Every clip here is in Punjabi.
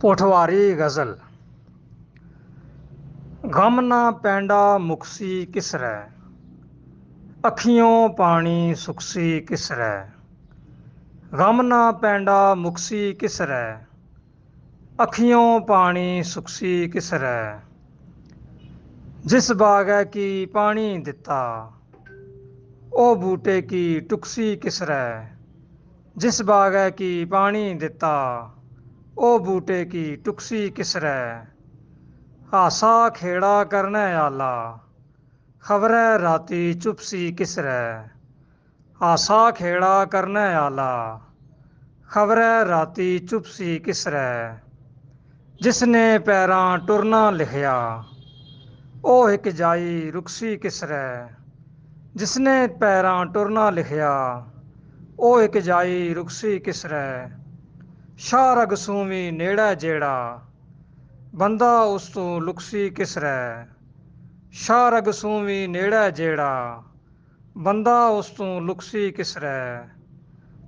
ਪੋਠਵਾਰੀ ਗਜ਼ਲ। ਗਮ ਨਾ ਪੈਂਡਾ ਮੁਕਸੀ ਕਿਸਰੈ, ਅੱਖੀਓਂ ਪਾਣੀ ਸੁਕਸੀ ਕਿਸਰੈ। ਗਮ ਨਾ ਪੈਂਡਾ ਮੁਕਸੀ ਕਿਸਰੈ, ਅੱਖੀਓਂ ਪਾਣੀ ਸੁਕਸੀ ਕਿਸਰੈ। ਜਿਸ ਬਾਗੈ ਕੀ ਪਾਣੀ ਦਿੱਤਾ, ਉਹ ਬੂਟੇ ਕੀ ਟੁਕਸੀ ਕਿਸਰੈ। ਜਿਸ ਬਾਗੈ ਕੀ ਪਾਣੀ ਦਿੱਤਾ, ਉਹ ਬੂਟੇ ਕੀ ਟੁਕਸੀ ਕਿਸਰੈ। ਹਾਸਾ ਖੇੜਾ ਕਰਨੈ ਆਲਾ, ਖਬਰੈ ਰਾਤੀ ਚੁਪਸੀ ਕਿਸਰੈ। ਹਾਸਾ ਖੇੜਾ ਕਰਨੈ ਆਲਾ, ਖਬਰੈ ਰਾਤੀ ਚੁਪਸੀ ਕਿਸਰੈ। ਜਿਸ ਨੇ ਪੈਰਾਂ ਟੁਰਨਾ ਲਿਖਿਆ, ਉਹ ਇੱਕ ਜਾਈ ਰੁਕਸੀ ਕਿਸਰੈ। ਜਿਸ ਨੇ ਪੈਰਾਂ ਟੁਰਨਾ ਲਿਖਿਆ, ਉਹ ਇੱਕ ਜਾਈ ਰੁਕਸੀ ਕਿਸਰੈ। ਸ਼ਾਹ ਰਗ ਸੂਵੀ ਨੇੜੈ ਜਿਹੜਾ, ਬੰਦਾ ਉਸ ਤੋਂ ਲੁਕਸੀ ਕਿਸਰੈ। ਸ਼ਾਹ ਰਗ ਸੂਵੀ ਨੇੜੈ ਜਿਹੜਾ, ਬੰਦਾ ਉਸ ਤੋਂ ਲੁਕਸੀ ਕਿਸਰੈ।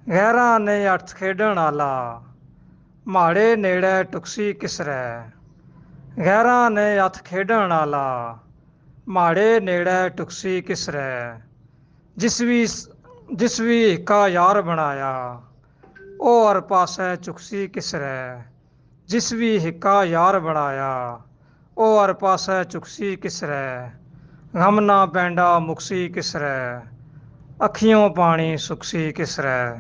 ਗੈਰਾਂ ਨੇ ਅਰਥ ਖੇਡਣ ਆਲਾ, ਮਾੜੇ ਨੇੜੇ ਟੁਕਸੀ ਕਿਸਰੈ। ਗੈਰਾਂ ਨੇ ਹੱਥ ਖੇਡਣ ਆਲਾ, ਮਾੜੇ ਨੇੜੇ ਟੁਕਸੀ ਕਿਸਰੈ। ਜਿਸ ਵੀ ਹਿੱਕਾ ਯਾਰ ਬਣਾਇਆ, ਉਹ ਹਰ ਪਾਸੈ ਚੁਕਸੀ ਕਿਸਰੈ। ਜਿਸ ਵੀ ਹਿੱਕਾ ਯਾਰ ਬਣਾਇਆ, ਉਹ ਹਰ ਪਾਸੈ ਚੁਕਸੀ ਕਿਸਰੈ। ਗਮ ਨਾ ਪੈਂਡਾ ਮੁਕਸੀ ਕਿਸਰੈ, ਅੱਖੀਓਂ ਪਾਣੀ ਸੁਕਸੀ ਕਿਸਰੈ।